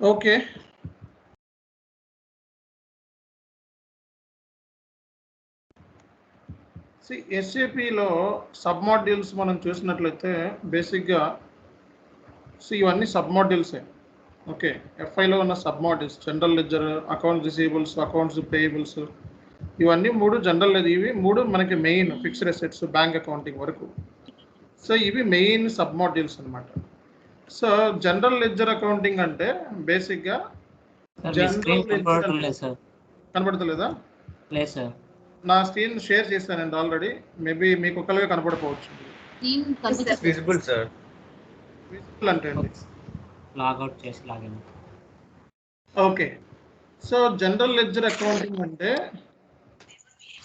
Okay. See, SAP లో sub modules మనం చూసినట్లయితే బేసిక్గా ఇవన్నీ సబ్ మాడ్యూల్సే. ఓకే, FIలో ఉన్న sub modules general ledger, accounts receivables, accounts payables, ఇవన్నీ 3 జనరల్. ఇవి 3 మనకి main fixed assets bank accounting వరకు. సో ఇవి మెయిన్ సబ్ మాడ్యూల్స్ అనమాట. సో జనరల్ లెడ్జర్ అకౌంటింగ్ అంటే బేసిక్గా కనబడతలేదా? లేదు సార్, నా స్క్రీన్ షేర్ చేశానండి ఆల్రెడీ. మేబీ మీకు ఒకరిగా కనపడకపోవచ్చు. Visible sir. విజిబుల్ అంటే లాగౌట్ చేసి login. Okay, so general ledger accounting అంటే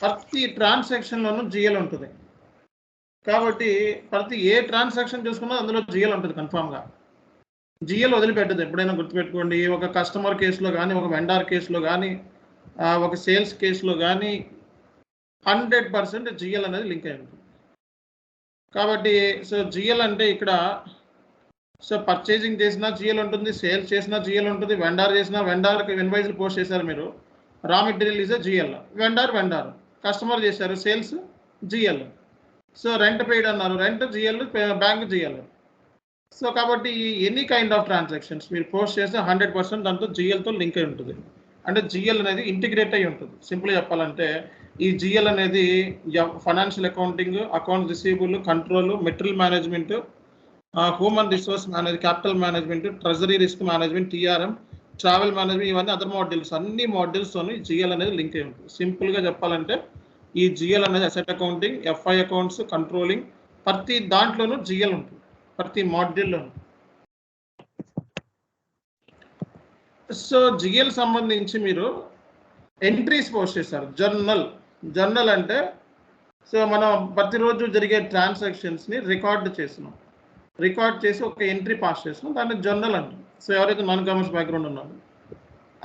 ప్రతి ట్రాన్సాక్షన్లోనూ జిఎల్ ఉంటుంది. కాబట్టి ప్రతి ఏ ట్రాన్సాక్షన్ చూసుకున్నా అందులో జిఎల్ ఉంటుంది కన్ఫామ్గా. జిఎల్ వదిలిపెట్టదు. ఎప్పుడైనా గుర్తుపెట్టుకోండి, ఒక కస్టమర్ కేసులో కానీ, ఒక వెండార్ కేసులో కానీ, ఒక సేల్స్ కేసులో కానీ 100% జిఎల్ అనేది లింక్ అయి ఉంటుంది. కాబట్టి సో జిఎల్ అంటే ఇక్కడ సో పర్చేజింగ్ చేసినా జిఎల్ ఉంటుంది, సేల్స్ చేసినా జిఎల్ ఉంటుంది, వెండార్ చేసినా వెండార్కి ఇన్వాయిస్లు పోస్ట్ చేశారు మీరు, raw material is GL, vendor, customer చేశారు sales GL, so rent paid అన్నారు rent GL, bank GL. So కాబట్టి ఎనీ కైండ్ ఆఫ్ ట్రాన్సాక్షన్స్ మీరు పోస్ట్ చేస్తే 100% దాంతో జిఎల్తో లింక్ అయి ఉంటుంది. అంటే జిఎల్ అనేది ఇంటిగ్రేట్ అయి ఉంటుంది. సింపుల్గా చెప్పాలంటే ఈ జిఎల్ అనేది financial accounting, accounts receivable, control, material management, human resource manage, capital management, treasury risk management, TRM, travel management, ఇవన్నీ అదర్ మాడ్యూల్స్. అన్ని మాడ్యూల్స్తోని జిఎల్ అనేది లింక్ అయి ఉంటుంది. సింపుల్గా చెప్పాలంటే ఈ జిఎల్ అనేది asset accounting, FI accounts, controlling, ప్రతి దాంట్లోనూ జిఎల్ ఉంటుంది, ప్రతి మాడ్యూల్లోనూ. సో జిఎల్ సంబంధించి మీరు ఎంట్రీస్ పోస్ట్ చేస్తారు. జర్నల్ అంటే సో మనం ప్రతిరోజు జరిగే ట్రాన్సాక్షన్స్ని రికార్డ్ చేసి ఒక ఎంట్రీ పాస్ చేస్తున్నాం, దాన్ని జర్నల్ అంటాం. సో ఎవరైతే నాన్ కామర్స్ బ్యాక్గ్రౌండ్ ఉన్నారో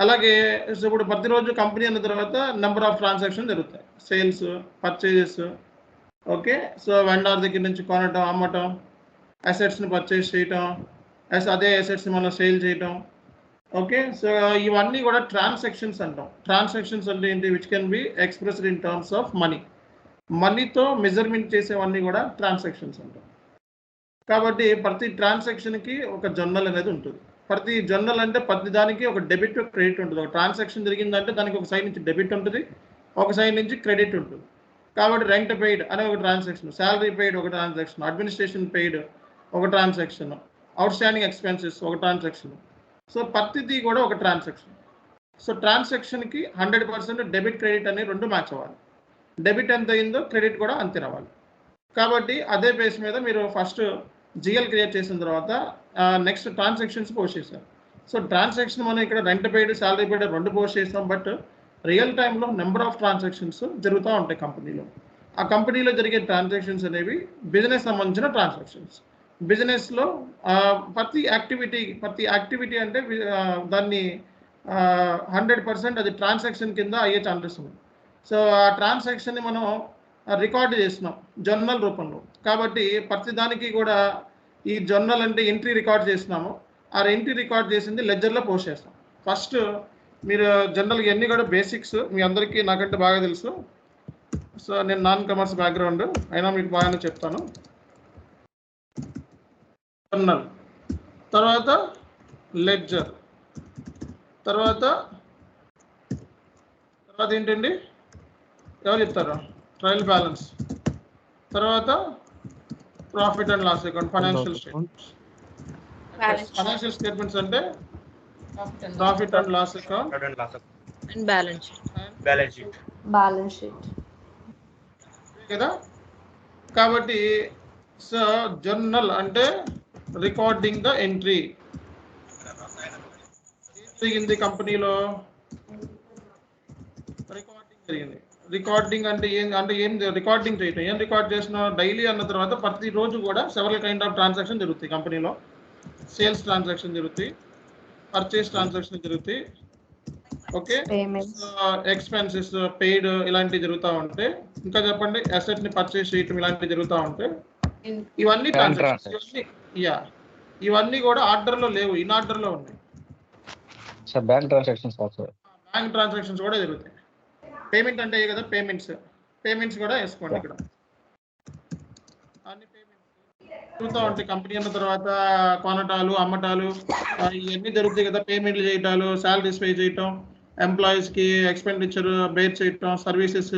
అలాగే సో ఇప్పుడు ప్రతిరోజు కంపెనీ అన్న తర్వాత నెంబర్ ఆఫ్ ట్రాన్సాక్షన్ జరుగుతాయి, sales, purchases. Okay, so vendor దగ్గర నుంచి కొనటం, అమ్మటం, అసెట్స్ని పర్చేస్ చేయటం, అదే అసెట్స్ని మనం సేల్ చేయటం. ఓకే, సో ఇవన్నీ కూడా ట్రాన్సాక్షన్స్ అంటాం. ట్రాన్సాక్షన్స్ అంటే ఏంటి? Which can be expressed in terms of మనీతో మెజర్మెంట్ చేసేవన్నీ కూడా ట్రాన్సాక్షన్స్ అంటాం. కాబట్టి ప్రతి ట్రాన్సాక్షన్కి ఒక జర్నల్ అనేది ఉంటుంది. ప్రతి జర్నల్ అంటే ప్రతి దానికి ఒక డెబిట్, క్రెడిట్ ఉంటుంది. ఒక ట్రాన్సాక్షన్ జరిగిందంటే దానికి ఒక సైడ్ నుంచి డెబిట్ ఉంటుంది, ఒక సైడ్ నుంచి క్రెడిట్ ఉంటుంది. కాబట్టి రెంట్ పెయిడ్ అనే ఒక ట్రాన్సాక్షన్, శాలరీ పెయిడ్ ఒక ట్రాన్సాక్షన్, అడ్మినిస్ట్రేషన్ పెయిడ్ ఒక ట్రాన్సాక్షన్, అవుట్ స్టాండింగ్ ఎక్స్పెన్సెస్ ఒక ట్రాన్సాక్షన్. సో ప్రతిదీ కూడా ఒక ట్రాన్సాక్షన్. సో ట్రాన్సాక్షన్కి 100% డెబిట్, క్రెడిట్ అనే రెండు మ్యాచ్ అవ్వాలి. డెబిట్ ఎంత అయిందో క్రెడిట్ కూడా అంతే రావాలి. కాబట్టి అదే బేస్ మీద మీరు ఫస్ట్ జిఎల్ క్రియేట్ చేసిన తర్వాత నెక్స్ట్ ట్రాన్సాక్షన్స్ పోస్ట్ చేశారు. సో ట్రాన్సాక్షన్ మనం ఇక్కడ రెంట్ పెయిడ్, శాలరీ పెయిడ్ రెండు పోస్ట్ చేస్తాం. బట్ రియల్ టైంలో నెంబర్ ఆఫ్ ట్రాన్సాక్షన్స్ జరుగుతూ ఉంటాయి కంపెనీలో. ఆ కంపెనీలో జరిగే ట్రాన్సాక్షన్స్ అనేవి బిజినెస్ సంబంధించిన ట్రాన్సాక్షన్స్. బిజినెస్లో ప్రతి యాక్టివిటీ అంటే దాన్ని 100% అది ట్రాన్సాక్షన్ కింద అయ్యే ఛాన్సెస్ ఉంది. సో ఆ ట్రాన్సాక్షన్ని మనం రికార్డు చేస్తున్నాం జర్నల్ రూపంలో. కాబట్టి ప్రతి దానికి కూడా ఈ జర్నల్ అంటే ఎంట్రీ రికార్డ్ చేస్తున్నాము. ఆ ఎంట్రీ రికార్డ్ చేసింది లెడ్జర్లో పోస్ట్ చేస్తాం. ఫస్ట్ మీరు జనరల్గా ఇవన్నీ కూడా బేసిక్స్ మీ అందరికీ నాకంటే బాగా తెలుసు. సో నేను నాన్ కామర్స్ బ్యాక్గ్రౌండ్ అయినా మీకు బాగానే చెప్తాను. జర్నల్ తర్వాత లెడ్జర్ తర్వాత ఏంటండి, ఎవరు చెప్తారు? ట్రయల్ బ్యాలెన్స్, తర్వాత profit and loss account, financial statements. Financial statements అంటే profit and loss account and balance sheet కదా. కాబట్టి సో జర్నల్ అంటే రికార్డింగ్ ద ఎంట్రీ. జరిగింది కంపెనీలో రికార్డింగ్ జరిగింది. రికార్డింగ్ అంటే ఏం రికార్డింగ్ చేయటం. ఏం రికార్డ్ చేసిన డైలీ అన్న తర్వాత ప్రతిరోజు కూడా సెవరల్ కైండ్ ఆఫ్ ట్రాన్సాక్షన్ జరుగుతాయి కంపెనీలో. సేల్స్ ట్రాన్సాక్షన్ జరుగుతాయి, పర్చేస్ ట్రాన్సాక్షన్ జరుగుతాయి. ఓకే, ఎక్స్పెన్సెస్ పెయిడ్ ఇలాంటివి జరుగుతూ ఉంటాయి. ఇంకా చెప్పండి, అసెట్ని పర్చేస్ చేయటం ఇలాంటివి జరుగుతూ ఉంటాయి. ఇవన్నీ ట్రాన్సాక్షన్స్. ఇవన్నీ కూడా ఆర్డర్లో లేవు, ఇన్ ఆర్డర్లో ఉన్నాయి. సార్ బ్యాంక్ ట్రాన్సాక్షన్స్ కాదు సార్. బ్యాంక్ ట్రాన్సాక్షన్స్ కూడా జరుగుతాయి. పేమెంట్ అంటే కదా పేమెంట్స్ కూడా వేసుకోండి ఇక్కడ. అన్ని పేమెంట్స్ జరుగుతూ ఉంటాయి. కంపెనీ అన్న తర్వాత కొనటాలు అమ్మటాలు ఇవన్నీ జరుగుతాయి కదా. పేమెంట్లు చేయటాలు, శాలరీస్ పే చేయటం, ఎంప్లాయీస్కి ఎక్స్పెండిచర్ బేర్ చేయటం, సర్వీసెస్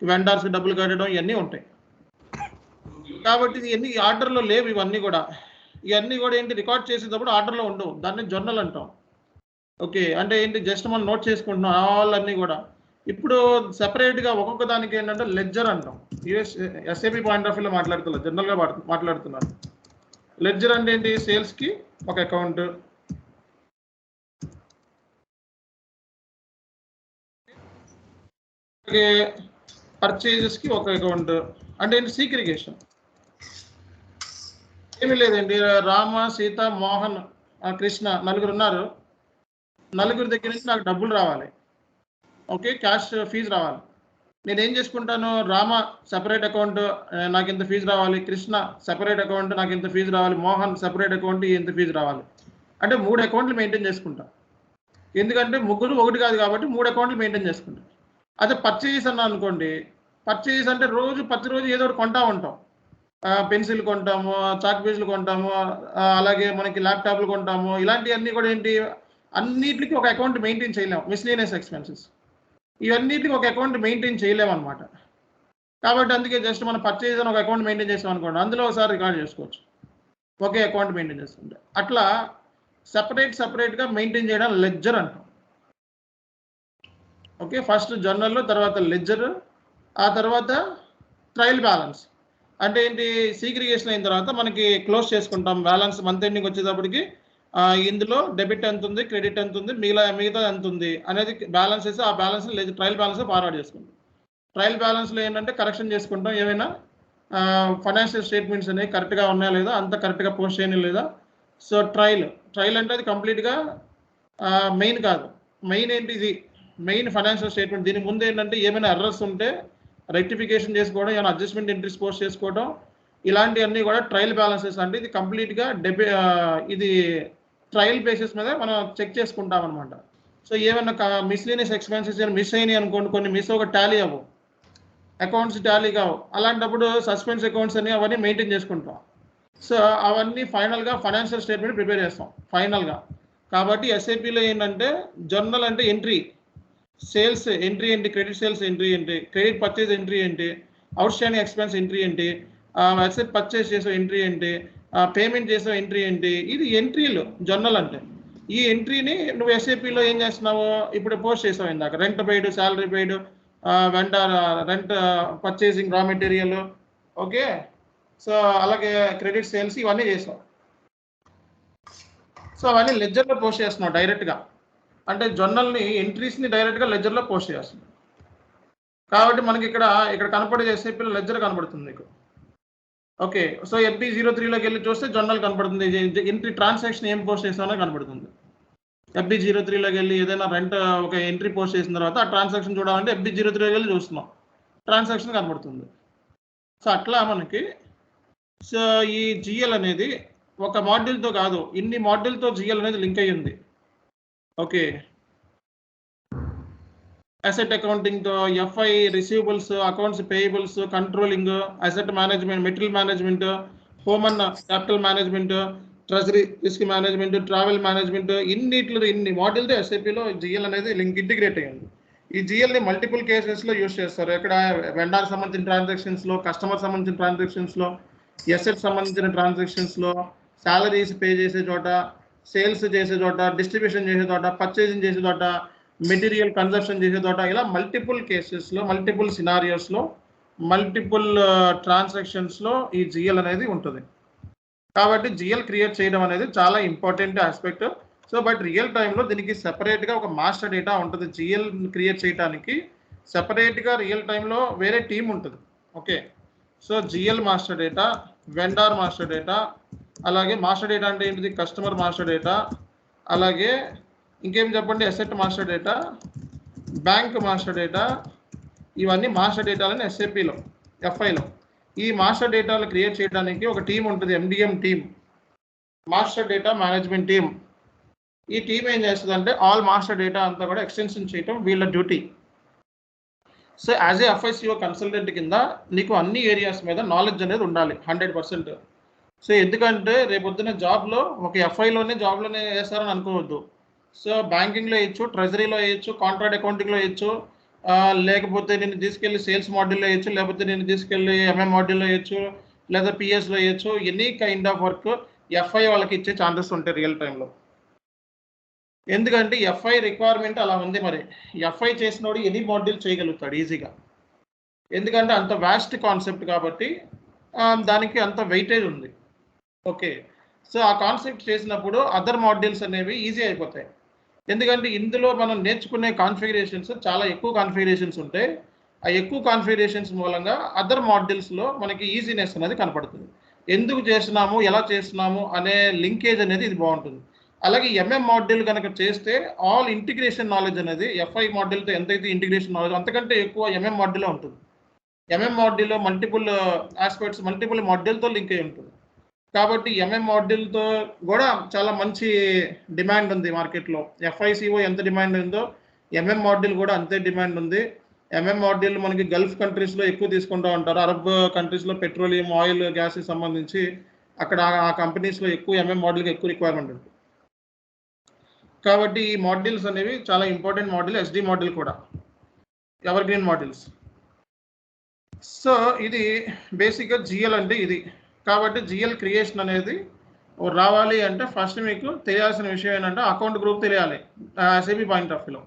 వెండర్స్కి డబ్బులు కట్టడం ఇవన్నీ ఉంటాయి. కాబట్టి ఇవన్నీ ఆర్డర్లో లేవు. ఇవన్నీ కూడా ఏంటి రికార్డ్ చేసేటప్పుడు ఆర్డర్లో ఉండవు. దాన్ని జర్నల్ అంటాం. ఓకే, అంటే ఏంటి జస్ట్ మనం నోట్ చేసుకుంటున్నాం ఆల్ అన్నీ కూడా. ఇప్పుడు సెపరేట్గా ఒక్కొక్క దానికి ఏంటంటే లెడ్జర్ అంటాం. ఎస్ఏపి పాయింట్ ఆఫ్ వ్యూలో మాట్లాడుతున్నారు, జనరల్గా మాట్లాడుతున్నారు. లెడ్జర్ అంటే ఏంటి? సేల్స్కి ఒక అకౌంట్, అలాగే పర్చేజెస్కి ఒక అకౌంట్. అంటే ఏంటి? సీక్రిగేషన్. ఏమీ లేదండి, రామ, సీత, మోహన్, కృష్ణ నలుగురు ఉన్నారు. నలుగురి దగ్గర నుంచి నాకు డబ్బులు రావాలి. ఓకే, క్యాష్ ఫీజు రావాలి. నేను ఏం చేసుకుంటాను? రామ సెపరేట్ అకౌంట్, నాకు ఇంత ఫీజు రావాలి. కృష్ణ సెపరేట్ అకౌంట్, నాకు ఇంత ఫీజు రావాలి. మోహన్ సెపరేట్ అకౌంట్, ఇంత ఫీజు రావాలి. అంటే 3 అకౌంట్లు మెయింటైన్ చేసుకుంటా. ఎందుకంటే ముగ్గురు ఒకటి కాదు కాబట్టి 3 అకౌంట్లు మెయింటైన్ చేసుకుంటాం. అదే పర్చేజ్ అన్నా అనుకోండి, పర్చేజ్ అంటే ప్రతిరోజు ఏదో ఒకటి కొంటా ఉంటాం. పెన్సిల్ కొంటాము, చాక్ పీసులు కొంటాము, అలాగే మనకి ల్యాప్టాప్లు కొంటాము. ఇలాంటివన్నీ కూడా ఏంటి? అన్నిటికీ ఒక అకౌంట్ మెయింటైన్ చేయలేము. మిస్లేనియస్ ఎక్స్పెన్సెస్ ఇవన్నిటికీ ఒక అకౌంట్ మెయింటైన్ చేయలేము అనమాట. కాబట్టి అందుకే జస్ట్ మనం పర్చేజ్ అని ఒక అకౌంట్ మెయింటైన్ చేస్తాం అనుకోండి, అందులో ఒకసారి రికార్డ్ చేసుకోవచ్చు ఒకే అకౌంట్ మెయింటైన్ చేస్తుంటే. అట్లా సపరేట్గా మెయింటైన్ చేయడం లెడ్జర్ అంటాం. ఓకే, ఫస్ట్ జర్నల్, తర్వాత లెడ్జర్, ఆ తర్వాత ట్రయల్ బ్యాలెన్స్. అంటే ఏంటి? సీగ్రిగేషన్ అయిన తర్వాత మనకి క్లోజ్ చేసుకుంటాం బ్యాలెన్స్. మంత్ ఎండింగ్ వచ్చేటప్పటికి ఇందులో డెబిట్ ఎంత ఉంది, క్రెడిట్ ఎంత ఉంది, మిగతా ఎంత ఉంది అనేది బ్యాలెన్స్ వేసి ఆ బ్యాలెన్స్ ట్రయల్ బ్యాలెన్స్ ఫార్వర్డ్ చేసుకుంటాం. ట్రయల్ బ్యాలెన్స్లో ఏంటంటే కరెక్షన్ చేసుకుంటాం. ఏమైనా ఫైనాన్షియల్ స్టేట్మెంట్స్ అనేవి కరెక్ట్గా ఉన్నాయా లేదా, అంత కరెక్ట్గా పోస్ట్ చేయని లేదా. సో ట్రయల్ అంటే అది కంప్లీట్గా మెయిన్ కాదు. మెయిన్ ఏంటి? ఇది మెయిన్ ఫైనాన్షియల్ స్టేట్మెంట్. దీని ముందు ఏంటంటే ఏమైనా ఎర్రర్స్ ఉంటే రెక్టిఫికేషన్ చేసుకోవడం, ఏమైనా అడ్జస్ట్మెంట్ ఎంట్రీస్ పోస్ట్ చేసుకోవడం, ఇలాంటివన్నీ కూడా ట్రయల్ బ్యాలెన్సెస్. అంటే ఇది కంప్లీట్గా ఇది ట్రయల్ బేసిస్ మీద మనం చెక్ చేసుకుంటాం అనమాట. సో ఏమైనా మిస్లీనియస్ ఎక్స్పెన్సెస్ మిస్ అయినాయి అనుకోండి, కొన్ని మిస్ ఒక టాలీ అవ్వవు, అకౌంట్స్ టాలీ కావు, అలాంటప్పుడు సస్పెన్స్ అకౌంట్స్ అని అవన్నీ మెయింటైన్ చేసుకుంటాం. సో అవన్నీ ఫైనల్గా ఫైనాన్షియల్ స్టేట్మెంట్ ప్రిపేర్ చేస్తాం ఫైనల్గా. కాబట్టి ఎస్ఏపిలో ఏంటంటే జర్నల్ అంటే ఎంట్రీ, సేల్స్ ఎంట్రీ ఏంటి, క్రెడిట్ సేల్స్ ఎంట్రీ ఏంటి, క్రెడిట్ పర్చేజ్ ఎంట్రీ ఏంటి, అవుట్ స్టాండింగ్ ఎక్స్పెన్స్ ఎంట్రీ ఏంటి, అసెట్ పర్చేజ్ చేసే ఎంట్రీ ఏంటి, పేమెంట్ చేసే ఎంట్రీ ఏంటి. ఇది ఎంట్రీలు జర్నల్ అంటే. ఈ ఎంట్రీని నువ్వు ఎస్ఏపిలో ఏం చేస్తున్నావు? ఇప్పుడు పోస్ట్ చేసావు ఇందాక, rent paid, salary paid, vendor rent, purchasing raw material. Okay, so అలాగే క్రెడిట్ సేల్స్ ఇవన్నీ చేసావు. సో అవన్నీ లెడ్జర్లో పోస్ట్ చేస్తున్నావు డైరెక్ట్గా. అంటే జర్నల్ని ఎంట్రీస్ని డైరెక్ట్గా లెడ్జర్లో పోస్ట్ చేస్తుంది. కాబట్టి మనకి ఇక్కడ కనపడే ఎస్ఏపిలో లెడ్జర్ కనపడుతుంది మీకు. ఓకే, సో FB03లోకి వెళ్ళి చూస్తే జర్నల్ కనపడుతుంది. ఎంట్రీ ట్రాన్సాక్షన్ ఏం పోస్ట్ చేస్తామో కనపడుతుంది. FB03లోకి వెళ్ళి ఏదైనా రెంట్ ఒక ఎంట్రీ పోస్ట్ చేసిన తర్వాత ఆ ట్రాన్సాక్షన్ చూడాలంటే FB03లోకి వెళ్ళి చూస్తున్నాం, ట్రాన్సాక్షన్ కనపడుతుంది. సో అట్లా మనకి సో ఈ జిఎల్ అనేది ఒక మాడ్యూల్తో కాదు, ఇన్ని మాడ్యూల్తో జిఎల్ అనేది లింక్ అయ్యి ఉంది. ఓకే, అసెట్ అకౌంటింగ్తో, FI, receivables, accounts payables, controlling, asset management, material management, home and capital management, treasury risk management, travel management, ఇన్ని మాడ్యూల్తో ఎస్ఏపిలో జిఎల్ అనేది లింక్ ఇంటిగ్రేట్ అయ్యింది. ఈ జిఎల్ని మల్టిపుల్ కేసెస్లో యూజ్ చేస్తారు. ఎక్కడ వెండర్ సంబంధించిన ట్రాన్సాక్షన్స్లో, కస్టమర్ సంబంధించిన ట్రాన్సాక్షన్స్లో, ఎసెట్ సంబంధించిన ట్రాన్సాక్షన్స్లో, శాలరీస్ పే చేసే చోట, సేల్స్ చేసే చోట, డిస్ట్రిబ్యూషన్ చేసే చోట, పర్చేసింగ్ చేసే చోట, మెటీరియల్ కన్జప్షన్ చేసే చోట, ఇలా మల్టిపుల్ కేసెస్లో, మల్టిపుల్ సినారియోస్లో, మల్టిపుల్ ట్రాన్సాక్షన్స్లో ఈ జిఎల్ అనేది ఉంటుంది. కాబట్టి జిఎల్ క్రియేట్ చేయడం అనేది చాలా important aspect. So but real టైంలో దీనికి సెపరేట్గా ఒక మాస్టర్ డేటా ఉంటుంది. జిఎల్ క్రియేట్ చేయడానికి సెపరేట్గా రియల్ టైంలో వేరే టీం ఉంటుంది. Okay, so GL master data, vendor master data, అలాగే మాస్టర్ డేటా అంటే ఏంటిది? కస్టమర్ మాస్టర్ డేటా, అలాగే ఇంకేం చెప్పండి, asset master data, bank master data. ఇవన్నీ మాస్టర్ డేటాలని ఎస్ఏపిలో, ఎఫ్ఐలో. ఈ మాస్టర్ డేటాలు క్రియేట్ చేయడానికి ఒక టీం ఉంటుంది, MDM team, master data management team. ఈ టీం ఏం చేస్తుందంటే ఆల్ మాస్టర్ డేటా అంతా కూడా ఎక్స్టెన్షన్ చేయటం వీళ్ళ duty. So as a FICO consultant కింద నీకు అన్ని ఏరియాస్ మీద నాలెడ్జ్ అనేది ఉండాలి 100%. సో ఎందుకంటే రేపొద్దున జాబ్లో ఒక FIలోనే జాబ్లోనే వేస్తారని అనుకోవద్దు. సో బ్యాంకింగ్లో వేయచ్చు, ట్రెజరీలో వేయచ్చు, కాంట్రాక్ట్ అకౌంటింగ్లో వేయచ్చు, లేకపోతే నేను తీసుకెళ్ళి సేల్స్ మాడ్యూల్లో వేయచ్చు, లేకపోతే నేను తీసుకెళ్ళి MM మాడ్యూల్లో వేయచ్చు, లేదా PSలో వేయచ్చు. Any kind of work FI వాళ్ళకి ఇచ్చే ఛాన్సెస్ ఉంటాయి రియల్ టైంలో. ఎందుకంటే FI రిక్వైర్మెంట్ అలా ఉంది. మరి FI చేసినోడు ఎనీ మాడ్యూల్ చేయగలుగుతాడు ఈజీగా, ఎందుకంటే అంత వాస్ట్ కాన్సెప్ట్ కాబట్టి దానికి అంత వెయిటేజ్ ఉంది. ఓకే, సో ఆ కాన్సెప్ట్ చేసినప్పుడు అదర్ మాడ్యూల్స్ అనేవి ఈజీ అయిపోతాయి. ఎందుకంటే ఇందులో మనం నేర్చుకునే కాన్ఫిగరేషన్స్ చాలా ఎక్కువ కాన్ఫిగరేషన్స్ ఉంటాయి. ఆ ఎక్కువ కాన్ఫిగరేషన్స్ మూలంగా అదర్ మాడ్యూల్స్లో మనకి ఈజీనెస్ అనేది కనపడుతుంది. ఎందుకు చేస్తున్నాము, ఎలా చేస్తున్నాము అనే లింకేజ్ అనేది ఇది బాగుంటుంది. అలాగే MM మాడ్యూల్ కనుక చేస్తే ఆల్ ఇంటిగ్రేషన్ నాలెడ్జ్ అనేది FI మాడ్యూల్తో ఎంతైతే ఇంటిగ్రేషన్ నాలెడ్జ్ అంతకంటే ఎక్కువ MM మాడ్యూల్లో ఉంటుంది. MM మాడ్యూల్లో మల్టిపుల్ ఆస్పెక్ట్స్, మల్టిపుల్ మాడ్యూల్తో లింక్ అయి ఉంటుంది. కాబట్టి MM మాడ్యూల్తో కూడా చాలా మంచి డిమాండ్ ఉంది మార్కెట్లో. FICO ఎంత డిమాండ్ ఉందో MM మాడ్యూల్ కూడా అంతే డిమాండ్ ఉంది. MM మాడ్యూల్ మనకి గల్ఫ్ కంట్రీస్లో ఎక్కువ తీసుకుంటూ ఉంటారు. అరబ్ కంట్రీస్లో పెట్రోలియం, ఆయిల్, గ్యాస్కి సంబంధించి అక్కడ ఆ కంపెనీస్లో ఎక్కువ MM మాడ్యూల్కి ఎక్కువ రిక్వైర్మెంట్ ఉంటుంది. కాబట్టి ఈ మాడ్యూల్స్ అనేవి చాలా ఇంపార్టెంట్ మాడ్యూల్. SD మాడ్యూల్ కూడా ఎవర్ గ్రీన్ మాడ్యూల్స్. సో ఇది బేసిక్గా GL అంటే ఇది. కాబట్టి GL క్రియేషన్ అనేది రావాలి అంటే ఫస్ట్ మీకు తెలియాల్సిన విషయం ఏంటంటే అకౌంట్ గ్రూప్ తెలియాలి SAP పాయింట్ ఆఫ్ వ్యూలో.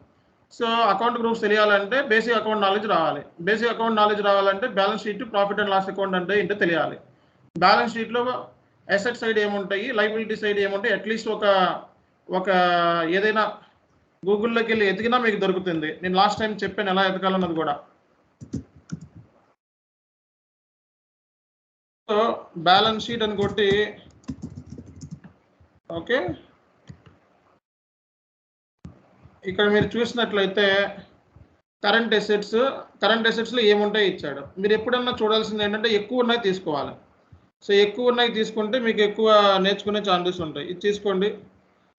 సో అకౌంట్ గ్రూప్స్ తెలియాలంటే బేసిక్ అకౌంట్ నాలెడ్జ్ రావాలి. బేసిక్ అకౌంట్ నాలెడ్జ్ రావాలంటే balance sheet, profit and loss account అంటే ఏంటో తెలియాలి. బ్యాలెన్స్ షీట్లో అసెట్ సైడ్ ఏముంటాయి, లైబిలిటీ సైడ్ ఏముంటాయి, అట్లీస్ట్ ఒక ఏదైనా గూగుల్లోకి వెళ్ళి ఎతికినా మీకు దొరుకుతుంది. నేను లాస్ట్ టైం చెప్పాను ఎలా ఎతకాలన్నది కూడా. సో బ్యాలెన్స్ షీట్ అని కొట్టి ఓకే, ఇక్కడ మీరు చూసినట్లయితే కరెంట్ అసెట్స్లో ఏముంటాయి ఇచ్చాడు. మీరు ఎప్పుడన్నా చూడాల్సింది ఏంటంటే ఎక్కువ ఉన్నాయి తీసుకోవాలి. సో ఎక్కువ ఉన్నాయి తీసుకుంటే మీకు ఎక్కువ నేర్చుకునే ఛాన్సెస్ ఉంటాయి. ఇది తీసుకోండి.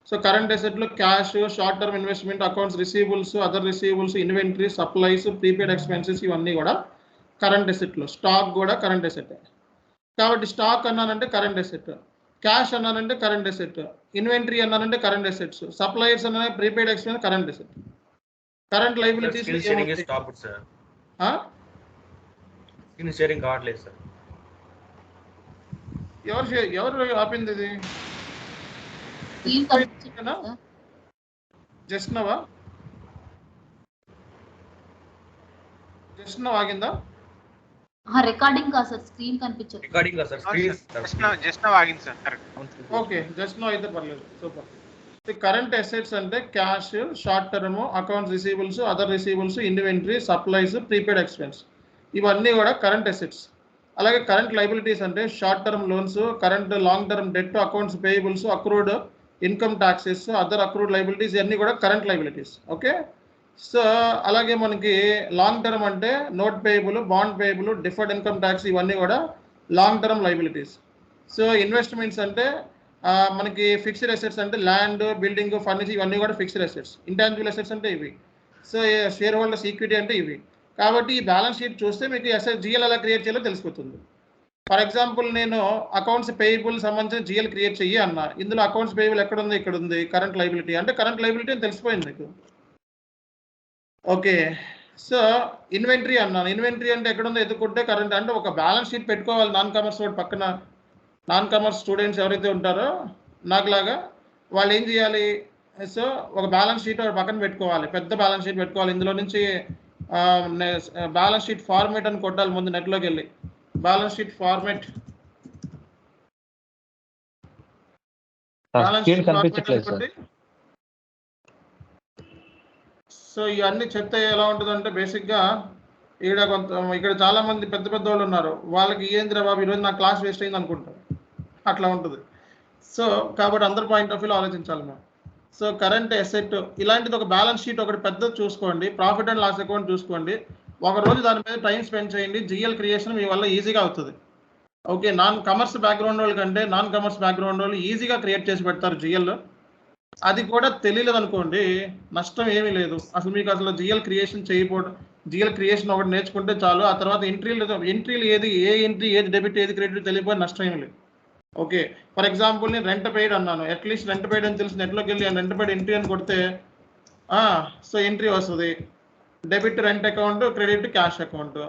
సో కరెంట్ అసెట్లో cash, short term investment, accounts receivables, other receivables, inventory, supplies, prepaid expenses ఇవన్నీ కూడా కరెంట్ అసెట్లో. స్టాక్ కూడా కరెంట్ అసెట్. కాబట్టి స్టాక్ అన్నానంటే కరెంట్ అసెట్, క్యాష్ అన్నానంటే కరెంట్ అసెట్, ఇన్వెంటరీ అన్నానంటే కరెంట్ అసెట్స్, సప్లైర్స్ అన్న prepaid expense current asset. Current liabilities ఎవరు ఆపింది ఇది? జస్ట్ నవ్ ఆగిందా? రికార్డింగ్ కా సార్, స్క్రీన్ కనిపించదు. రికార్డింగ్ కా సార్, స్క్రీన్ జస్ట్ నవ్ ఆగింది sir. Correct. Okay, just now అయితే పర్లేదు. సూపర్. కరెంట్ అసెట్స్ అంటే cash, short term, accounts receivables, other receivables, inventory, supplies, prepaid expense ఇవన్నీ కూడా కరెంట్ అసెట్స్. అలాగే కరెంట్ లైబిలిటీస్ అంటే short term loans, current long term debt, accounts payables, accrued income taxes, other accrued liabilities ఇవన్నీ కూడా current liabilities. Okay, so అలాగే మనకి long term అంటే note payable, bond payable, deferred income tax ఇవన్నీ కూడా long term liabilities. So investments అంటే మనకి fixed assets అంటే ల్యాండ్, బిల్డింగ్, ఫర్నిచర్ ఇవన్నీ కూడా ఫిక్స్డ్ అసెట్స్. ఇంటాంజిబుల్ అసెట్స్ అంటే ఇవి. సో షేర్ హోల్డర్స్ ఈక్విటీ అంటే ఇవి. కాబట్టి ఈ బ్యాలెన్స్ షీట్ చూస్తే మీకు GL ఎలా క్రియేట్ చేయాలో తెలిసిపోతుంది. ఫర్ ఎగ్జాంపుల్ నేను అకౌంట్స్ పేయబుల్ సంబంధించిన GL క్రియేట్ చెయ్యి అన్న. ఇందులో అకౌంట్స్ పేయబుల్ ఎక్కడ ఉంది? ఇక్కడ ఉంది. కరెంట్ లైబిలిటీ అంటే కరెంట్ లైబిలిటీ అని తెలిసిపోయింది మీకు. ఓకే, సో ఇన్వెంటరీ అన్నాను. ఇన్వెంటరీ అంటే ఎక్కడ ఉందో ఎదుర్కొంటే కరెంట్ అంటే ఒక బ్యాలెన్స్ షీట్ పెట్టుకోవాలి. నాన్ కామర్స్ వాడు పక్కన, నాన్ కామర్స్ స్టూడెంట్స్ ఎవరైతే ఉంటారో నాకులాగా వాళ్ళు ఏం చేయాలి? సో ఒక బ్యాలెన్స్ షీట్ పక్కన పెట్టుకోవాలి, పెద్ద బ్యాలెన్స్ షీట్ పెట్టుకోవాలి. ఇందులో నుంచి బ్యాలెన్స్ షీట్ ఫార్మేట్ అని కొట్టాలి ముందు నెట్లోకి వెళ్ళి. బ్యాలెన్స్ షీట్ ఫార్మేట్ అనుకోండి. సో ఇవన్నీ చెప్తే ఎలా ఉంటుందంటే బేసిక్గా ఇక్కడ చాలా మంది పెద్ద పెద్ద వాళ్ళు ఉన్నారు. వాళ్ళకి ఏంద్రా బాబు ఈరోజు నా క్లాస్ వేస్ట్ అయింది అనుకుంటారు. అట్లా ఉంటుంది. సో కాబట్టి అందరి పాయింట్ ఆఫ్ వ్యూలో ఆలోచించాలి మేము. సో కరెంట్ అసెట్ ఇలాంటిది ఒక బ్యాలెన్స్ షీట్ ఒకటి పెద్దది చూసుకోండి. ప్రాఫిట్ అండ్ లాస్ అకౌంట్ చూసుకోండి. ఒకరోజు దాని మీద టైం స్పెండ్ చేయండి. GL క్రియేషన్ మీ వల్ల ఈజీగా అవుతుంది. ఓకే, నాన్ కమర్స్ బ్యాక్గ్రౌండ్ వాళ్ళు కంటే నాన్ కమర్స్ బ్యాక్గ్రౌండ్ వాళ్ళు ఈజీగా క్రియేట్ చేసి పెడతారు GL. అది కూడా తెలియలేదు అనుకోండి, నష్టం ఏమీ లేదు. అసలు మీకు అసలు జిఎల్ క్రియేషన్ చేయకపోవడం, జిఎల్ క్రియేషన్ ఒకటి నేర్చుకుంటే చాలు. ఆ తర్వాత ఎంట్రీలు ఏది, ఏ ఎంట్రీ ఏది డెబిట్ ఏది క్రెడిట్ తెలియకపోతే నష్టం ఏమీ లేదు. ఓకే, ఫర్ ఎగ్జాంపుల్ నేను రెంట్ పెయిడ్ అన్నాను, అట్లీస్ట్ రెంట్ పెయిడ్ అని తెలిసి నెట్లోకి వెళ్ళి రెంట్ పెయిడ్ ఎంట్రీ అని కొడితే సో ఎంట్రీ వస్తుంది, debit rent account, credit cash account.